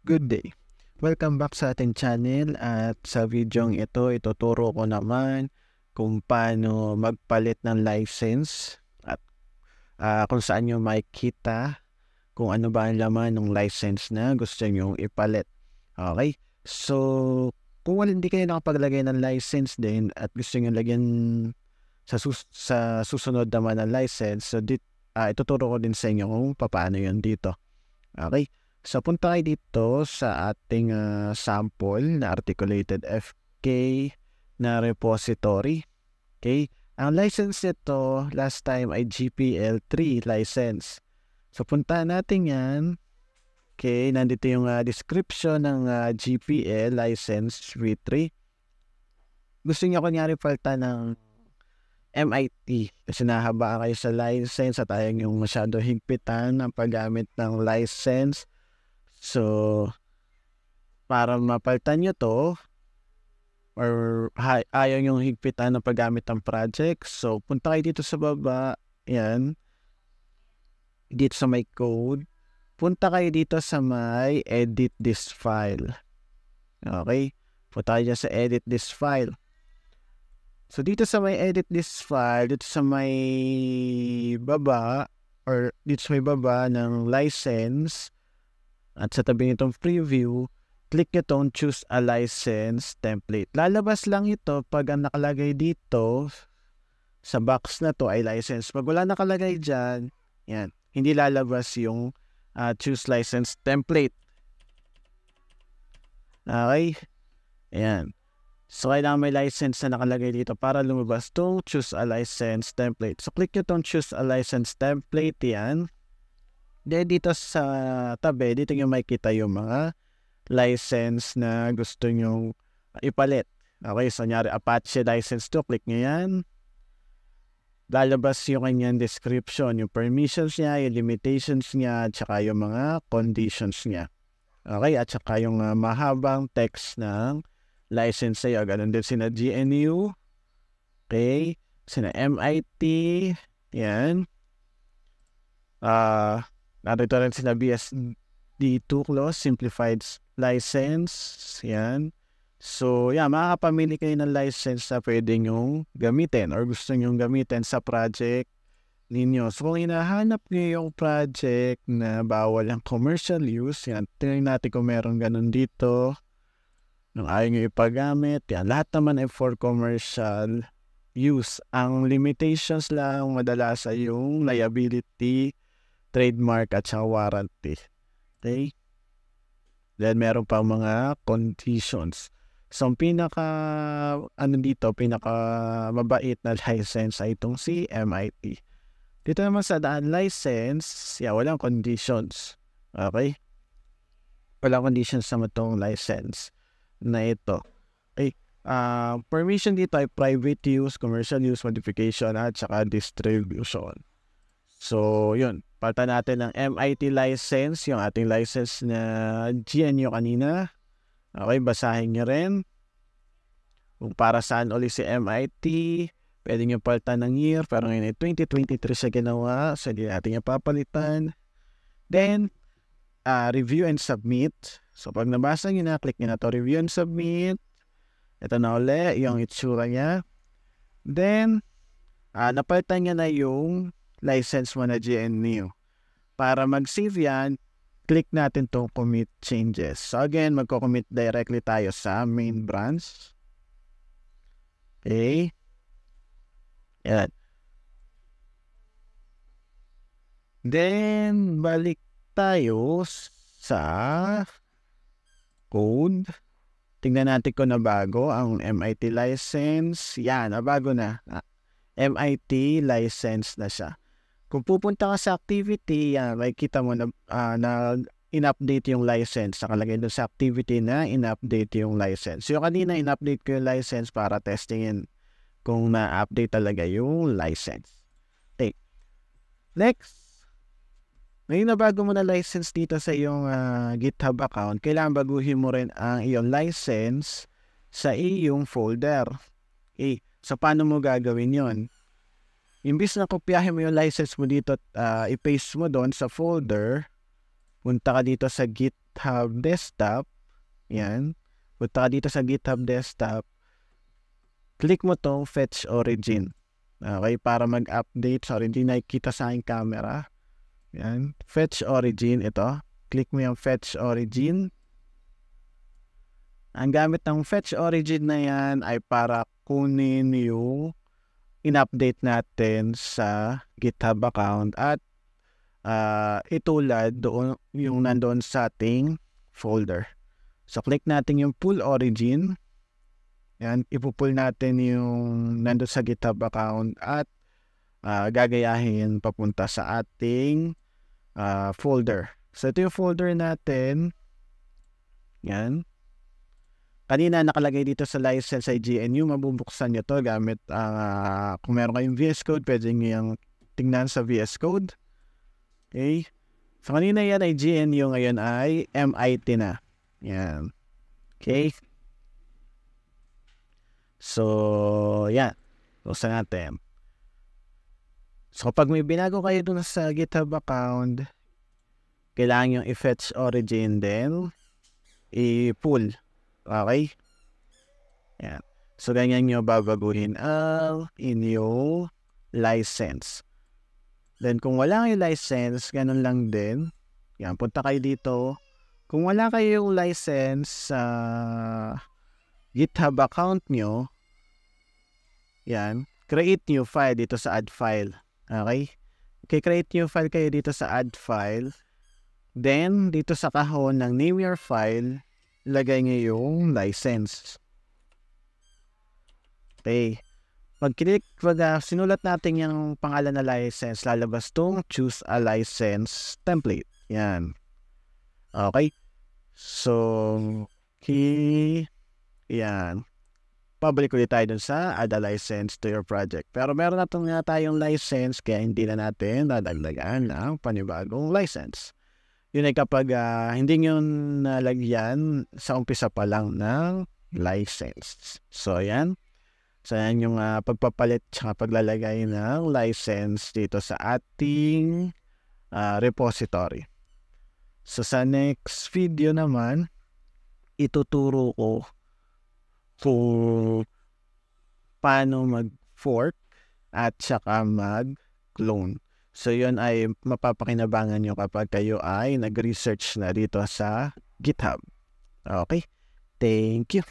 Good day. Welcome back sa ating channel at sa videong ito, ituturo ko naman kung paano magpalit ng license at kung saan nyo makikita kung ano ba ang laman ng license na gusto nyong ipalit. Okay? So, kung hindi kayo nakapaglagay ng license din at gusto nyo lagyan sa susunod naman ng license, so ituturo ko din sa inyo kung paano yun dito. Okay? So, punta kayo dito sa ating sample na articulated FK na repository. Okay? Ang license nito last time ay GPL3 license. So, punta natin yan. Okay, nandito yung description ng GPL license v3. Gusto niya kunyari palta ng MIT kasi nahaba kayo sa license at ayaw yung masyado higpitan ang paggamit ng license. So, para mapalitan nyo to, or ayaw yung higpitan ng paggamit ng project, so punta kayo dito sa baba, yan, dito sa may code, punta kayo dito sa may edit this file. Okay? Punta kayo sa edit this file. So, dito sa may edit this file, dito sa may baba, or dito sa may baba ng license, at sa tabi nitong preview, click nyo itong choose a license template. Lalabas lang ito pag ang nakalagay dito sa box na to ay license. Pag wala nakalagay dyan, yan, hindi lalabas yung choose license template. Okay? Ayan. So, kailangan may license na nakalagay dito para lumabas itong choose a license template. So, click nyo itong choose a license template, yan. Then dito sa tabi, dito nyo makikita yung mga license na gusto nyo ipalit. Okay, so nyari Apache license to, click nyo yan. Lalabas yung kanyang description, yung permissions niya, yung limitations niya, at saka yung mga conditions niya. Okay, at saka yung mahabang text ng license sa'yo. Ganun din sina GNU. Okay, sina MIT. Yan. Narito rin sila BSD2 clause, simplified license. Yan. So, yeah, makakapamili kayo ng license na pwede nyong gamitin or gusto nyong gamitin sa project ninyo. So, kung hinahanap nyo yung project na bawal ang commercial use, yan, tingnan natin kung meron ganun dito. Nung ayaw nyo ipagamit, yan, lahat naman ay for commercial use. Ang limitations lang madalas ay yung liability, trademark at saka warranty. Okay? Then meron pa mga conditions. So ang pinaka mabait na license ay itong si MIT. Dito naman sa daan license, walang conditions. Okay? Walang conditions naman itong license na ito. Okay? Permission dito ay private use, commercial use, modification at saka distribution. So, yun. Palitan natin ng MIT license, yung ating license na GNU kanina. Okay, basahin nyo rin. Kung para saan ulit si MIT, pwede nyo palitan ng year, pero ngayon ay 2023 siya ginawa, so hindi natin yung papalitan. Then, review and submit. So, pag nabasa nyo na, click nyo na to, review and submit. Ito na ulit, yung itsura niya. Then, napalitan nyo na yung license mo na GNU. Para mag-save yan, click natin itong commit changes. So again, magko-commit directly tayo sa main branch. Okay. Yan. Then, balik tayo sa code. Tingnan natin kung nabago ang MIT license. Yan, nabago na. MIT license na siya. Kung pupunta ka sa activity, makikita mo na in-update yung license. Nakalagay doon sa activity na in-update yung license. So, kanina in-update ko yung license para testingin kung na-update talaga yung license. Okay. Next. Ngayon na bago mo na license dito sa iyong GitHub account, kailangan baguhin mo rin ang iyong license sa iyong folder. Okay. So, paano mo gagawin yon? Imbis na kopyahin mo yung license mo dito at i-paste mo doon sa folder, punta ka dito sa Git GitHub desktop, yan, punta ka dito sa GitHub desktop, click mo tong fetch origin. Okay, para mag-update sa origin, nakikita sa aking camera. Yan, fetch origin, ito. Click mo yung fetch origin. Ang gamit ng fetch origin na yan ay para kunin yung in-update natin sa GitHub account at itulad doon yung nandoon sa ating folder. So, click natin yung pull origin. Yan, ipupull natin yung nandun sa GitHub account at gagayahin papunta sa ating folder. So, ito yung folder natin. Yan. Kanina nakalagay dito sa license ay GNU. Mabubuksan nyo to gamit kung meron kayong VS Code, pwede nyo yung tingnan sa VS Code. Okay. So, kanina yan ay GNU, ngayon ay MIT na. Yan. Okay. So, yan. Buksan natin. So, pag may binago kayo dun sa GitHub account, kailangan yung i-fetch origin din, i-pull. Okay? Yan. So, ganyan nyo babaguhin ang inyong license. Then, kung wala kayong license, ganun lang din. Yan, punta kayo dito. Kung wala kayong license sa GitHub account nyo, yan, create new file dito sa add file. Okay? Okay, create new file kayo dito sa add file. Then, dito sa kahon ng name your file, lagay nyo yung license. Okay. Pag-click, sinulat natin yung pangalan na license, lalabas tong choose a license template. Yan. Okay. So, yan. Pabalik ulit tayo dun sa add a license to your project. Pero meron na tayong license, kaya hindi na natin dadagdagan ng panibagong license. Yun ay kapag hindi nyo nalagyan sa umpisa pa lang ng license. So, ayan. So, ayan yung pagpapalit at paglalagay ng license dito sa ating repository. So, sa next video naman, ituturo ko kung paano mag-fork at saka mag-clone. So, yun ay mapapakinabangan nyo kapag kayo ay nag-research na dito sa GitHub. Okay? Thank you.